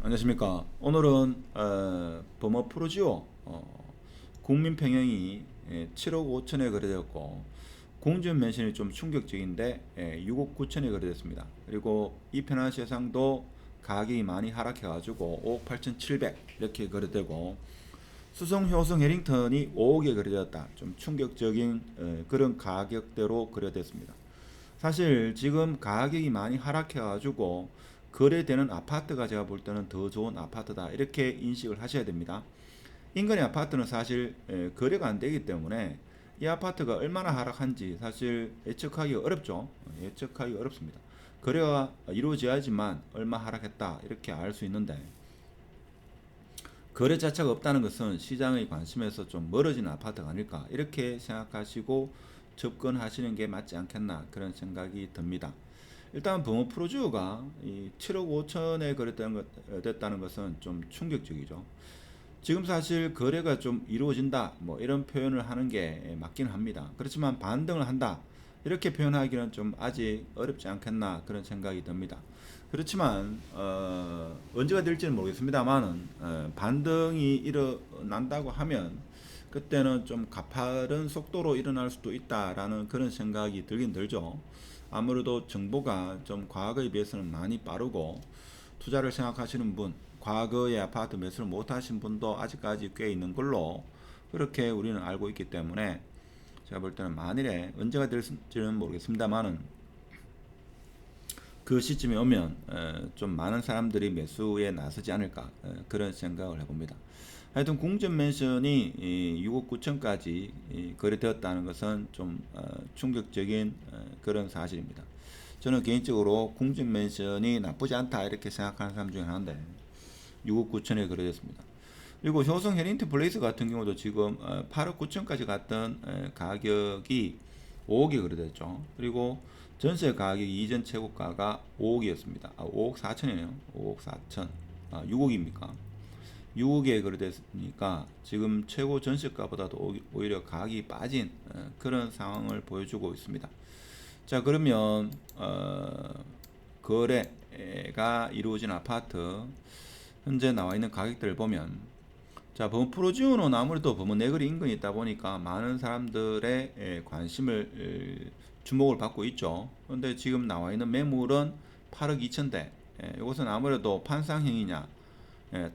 안녕하십니까. 오늘은 범어 프로지오 국민 평형이 7억 5천에 거래되었고 공준 멘션이 좀 충격적인데 6억 9천에 거래됐습니다. 그리고 이편화시장도 가격이 많이 하락해가지고 5억 8,700 이렇게 거래되고 수성 효성 해링턴이 5억에 거래되었다. 좀 충격적인 그런 가격대로 거래됐습니다. 사실 지금 가격이 많이 하락해가지고 거래되는 아파트가 제가 볼 때는 더 좋은 아파트다 이렇게 인식을 하셔야 됩니다. 인근의 아파트는 사실 거래가 안 되기 때문에 이 아파트가 얼마나 하락한지 사실 예측하기 어렵죠. 예측하기 어렵습니다. 거래가 이루어져야지만 얼마 하락했다 이렇게 알 수 있는데 거래 자체가 없다는 것은 시장의 관심에서 좀 멀어진 아파트가 아닐까 이렇게 생각하시고 접근하시는 게 맞지 않겠나 그런 생각이 듭니다. 일단 범어 프로주가 7억 5천에 됐다는 것은 좀 충격적이죠. 지금 사실 거래가 좀 이루어진다 뭐 이런 표현을 하는 게 맞긴 합니다. 그렇지만 반등을 한다 이렇게 표현하기는 좀 아직 어렵지 않겠나 그런 생각이 듭니다. 그렇지만 언제가 될지는 모르겠습니다만은 반등이 일어난다고 하면 그때는 좀 가파른 속도로 일어날 수도 있다라는 그런 생각이 들긴 들죠. 아무래도 정보가 좀 과거에 비해서는 많이 빠르고 투자를 생각하시는 분, 과거에 아파트 매수를 못하신 분도 아직까지 꽤 있는 걸로 그렇게 우리는 알고 있기 때문에 제가 볼 때는 만일에 언제가 될지는 모르겠습니다만은 그 시점에 오면 좀 많은 사람들이 매수에 나서지 않을까 그런 생각을 해봅니다. 하여튼 궁전 맨션이 6억 9천까지 거래되었다는 것은 좀 충격적인 그런 사실입니다. 저는 개인적으로 궁전 맨션이 나쁘지 않다 이렇게 생각하는 사람 중에 하나인데 6억 9천에 거래됐습니다. 그리고 효성 해린트 플레이스 같은 경우도 지금 8억 9천까지 갔던 가격이 5억에 거래됐죠. 그리고 전세 가격이 이전 최고가가 5억이었습니다. 5억 4천이네요. 5억 4천. 6억입니까? 6억에 거래됐으니까 지금 최고 전세가보다도 오히려 가격이 빠진 그런 상황을 보여주고 있습니다. 자, 그러면 거래가 이루어진 아파트 현재 나와 있는 가격들을 보면 자, 범 프로지오는 아무래도 범 내거리 인근이 있다 보니까 많은 사람들의 관심을 주목을 받고 있죠. 그런데 지금 나와 있는 매물은 8억 2천대. 이것은 아무래도 판상형이냐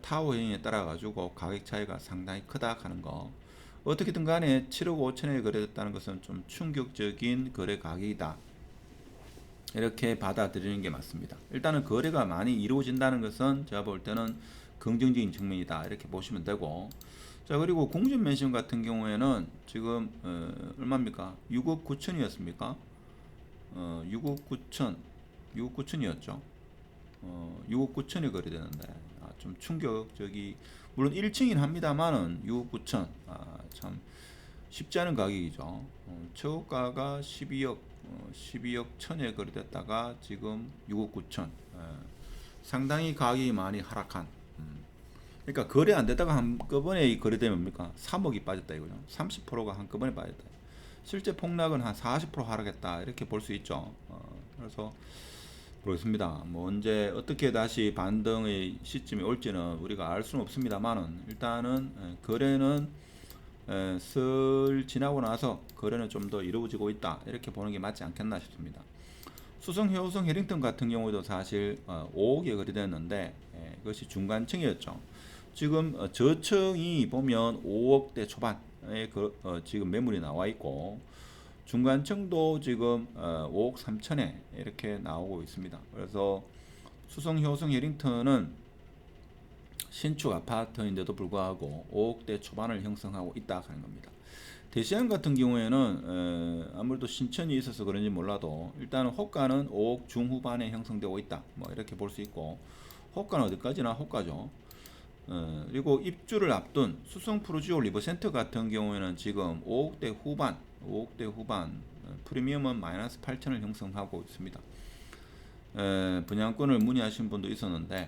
타워형에 따라 가지고 가격 차이가 상당히 크다 하는 거. 어떻게든 간에 7억 5천에 거래됐다는 것은 좀 충격적인 거래 가격이다. 이렇게 받아들이는 게 맞습니다. 일단은 거래가 많이 이루어진다는 것은 제가 볼 때는 긍정적인 측면이다 이렇게 보시면 되고, 자, 그리고 공준 맨션 같은 경우에는 지금 얼마입니까? 6억 9천이었습니까? 6억 9천 6억 9천이었죠. 6억 9천이 거래되는데 좀 충격적이 물론 1층이긴 합니다만은 6억 9천 참 쉽지 않은 가격이죠. 최고가가 12억 천에 거래됐다가 지금 6억 9천. 상당히 가격이 많이 하락한. 그러니까 거래 안 되다가 한꺼번에 거래되면 뭡니까? 3억이 빠졌다 이거죠. 30%가 한꺼번에 빠졌다. 실제 폭락은 한 40% 하락했다 이렇게 볼 수 있죠. 그래서 모르겠습니다. 뭐 언제 어떻게 다시 반등의 시점이 올지는 우리가 알 수는 없습니다만은 일단은 거래는 설 지나고 나서 거래는 좀 더 이루어지고 있다 이렇게 보는 게 맞지 않겠나 싶습니다. 수성, 효성, 해링턴 같은 경우도 사실 5억에 거래됐는데 그것이 중간층이었죠. 지금 저층이 보면 5억대 초반에 지금 매물이 나와 있고 중간층도 지금 5억 3천에 이렇게 나오고 있습니다. 그래서 수성, 효성, 해링턴은 신축 아파트인데도 불구하고 5억대 초반을 형성하고 있다 하는 겁니다. 대시안 같은 경우에는 아무래도 신천이 있어서 그런지 몰라도 일단은 호가는 5억 중후반에 형성되고 있다. 뭐 이렇게 볼 수 있고 호가는 어디까지나 호가죠. 그리고 입주를 앞둔 수성 프로지오 리버센터 같은 경우에는 지금 5억대 후반 프리미엄은 마이너스 8천을 형성하고 있습니다. 분양권을 문의하신 분도 있었는데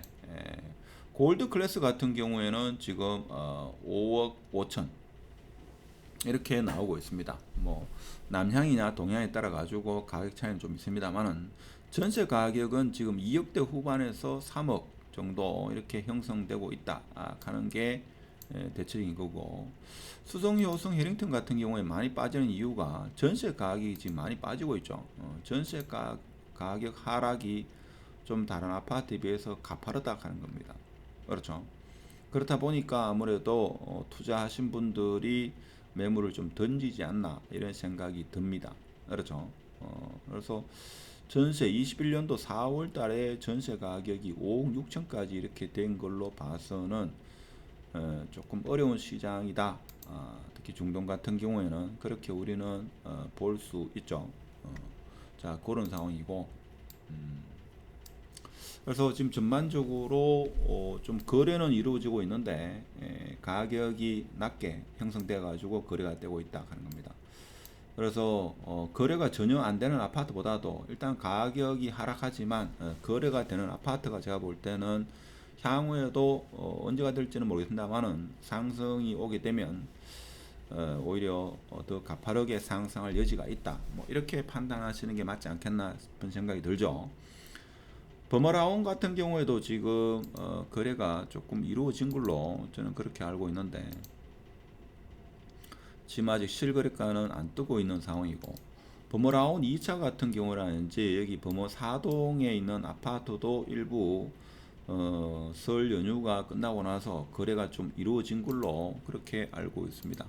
골드 클래스 같은 경우에는 지금 5억 5천 이렇게 나오고 있습니다. 뭐 남향이나 동향에 따라 가지고 가격 차이는 좀 있습니다만은 전세 가격은 지금 2억대 후반에서 3억 정도 이렇게 형성되고 있다 하는 게 대체적인 거고, 수성, 효성, 해링턴 같은 경우에 많이 빠지는 이유가 전세 가격이 지금 많이 빠지고 있죠. 전세 가격 하락이 좀 다른 아파트에 비해서 가파르다 하는 겁니다. 그렇죠. 그렇다 보니까 아무래도 투자하신 분들이 매물을 좀 던지지 않나 이런 생각이 듭니다. 그렇죠. 그래서 전세 21년도 4월 달에 전세 가격이 5억 6천까지 이렇게 된 걸로 봐서는 조금 어려운 시장이다. 특히 중동 같은 경우에는 그렇게 우리는 볼 수 있죠. 자, 그런 상황이고, 그래서 지금 전반적으로 좀 거래는 이루어지고 있는데 가격이 낮게 형성돼 가지고 거래가 되고 있다 하는 겁니다. 그래서 거래가 전혀 안 되는 아파트보다도 일단 가격이 하락하지만 거래가 되는 아파트가 제가 볼 때는 향후에도 언제가 될지는 모르겠습니다만은 상승이 오게 되면 오히려 더 가파르게 상승할 여지가 있다. 뭐 이렇게 판단하시는 게 맞지 않겠나 싶은 생각이 들죠. 버머라운 같은 경우에도 지금 거래가 조금 이루어진 걸로 저는 그렇게 알고 있는데, 지금 아직 실거래가는 안 뜨고 있는 상황이고, 버머라운 2차 같은 경우라든지 여기 버머 사동에 있는 아파트도 일부 설 연휴가 끝나고 나서 거래가 좀 이루어진 걸로 그렇게 알고 있습니다.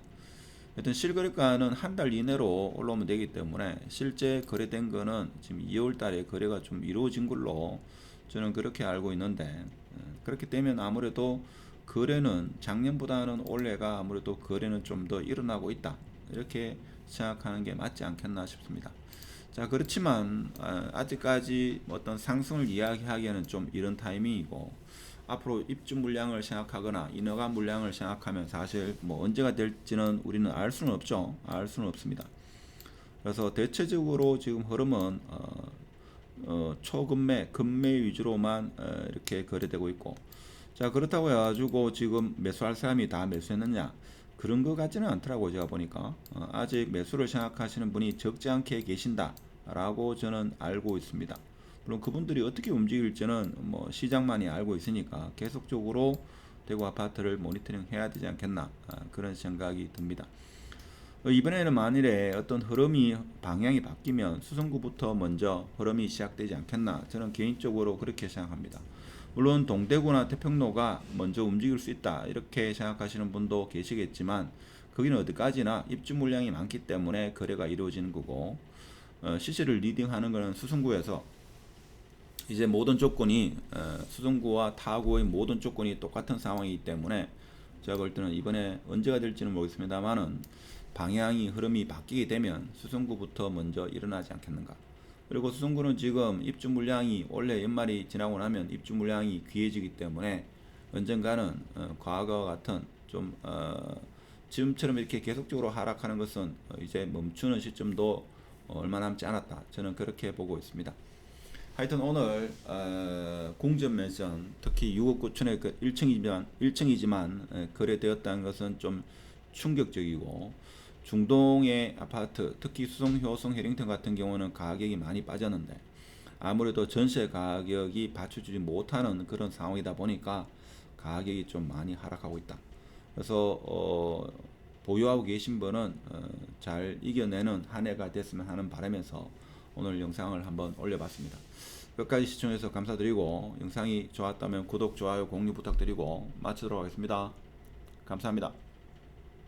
하여튼 실거래가는 한 달 이내로 올라오면 되기 때문에 실제 거래된 거는 지금 2월 달에 거래가 좀 이루어진 걸로 저는 그렇게 알고 있는데, 그렇게 되면 아무래도 거래는 작년보다는 올해가 아무래도 거래는 좀 더 일어나고 있다 이렇게 생각하는 게 맞지 않겠나 싶습니다. 자, 그렇지만 아직까지 어떤 상승을 이야기하기에는 좀 이른 타이밍이고, 앞으로 입주 물량을 생각하거나 인허가 물량을 생각하면 사실 뭐 언제가 될지는 우리는 알 수는 없죠. 알 수는 없습니다. 그래서 대체적으로 지금 흐름은 초급매, 급매 위주로만 이렇게 거래되고 있고, 자, 그렇다고 해가지고 지금 매수할 사람이 다 매수했느냐? 그런 것 같지는 않더라고요. 제가 보니까 아직 매수를 생각하시는 분이 적지 않게 계신다라고 저는 알고 있습니다. 물론 그분들이 어떻게 움직일지는 뭐 시장만이 알고 있으니까 계속적으로 대구 아파트를 모니터링 해야 되지 않겠나 그런 생각이 듭니다. 이번에는 만일에 어떤 흐름이 방향이 바뀌면 수성구부터 먼저 흐름이 시작되지 않겠나, 저는 개인적으로 그렇게 생각합니다. 물론 동대구나 태평로가 먼저 움직일 수 있다 이렇게 생각하시는 분도 계시겠지만, 거기는 어디까지나 입주 물량이 많기 때문에 거래가 이루어지는 거고, 시세를 리딩하는 것은 수성구에서 이제 모든 조건이 수성구와 타구의 모든 조건이 똑같은 상황이기 때문에 제가 볼 때는 이번에 언제가 될지는 모르겠습니다만은 방향이 흐름이 바뀌게 되면 수성구부터 먼저 일어나지 않겠는가. 그리고 수성구는 지금 입주 물량이 원래 연말이 지나고 나면 입주 물량이 귀해지기 때문에 언젠가는 과거와 같은 좀 지금처럼 이렇게 계속적으로 하락하는 것은 이제 멈추는 시점도 얼마 남지 않았다. 저는 그렇게 보고 있습니다. 하여튼 오늘 공전 매전 특히 6억 9천에 그 1층이지만 거래되었다는 것은 좀 충격적이고, 중동의 아파트 특히 수성, 효성, 해링턴 같은 경우는 가격이 많이 빠졌는데 아무래도 전세 가격이 받쳐주지 못하는 그런 상황이다 보니까 가격이 좀 많이 하락하고 있다. 그래서 보유하고 계신 분은 잘 이겨내는 한 해가 됐으면 하는 바람에서 오늘 영상을 한번 올려봤습니다. 끝까지 시청해주셔서 감사드리고, 영상이 좋았다면 구독, 좋아요, 공유 부탁드리고 마치도록 하겠습니다. 감사합니다.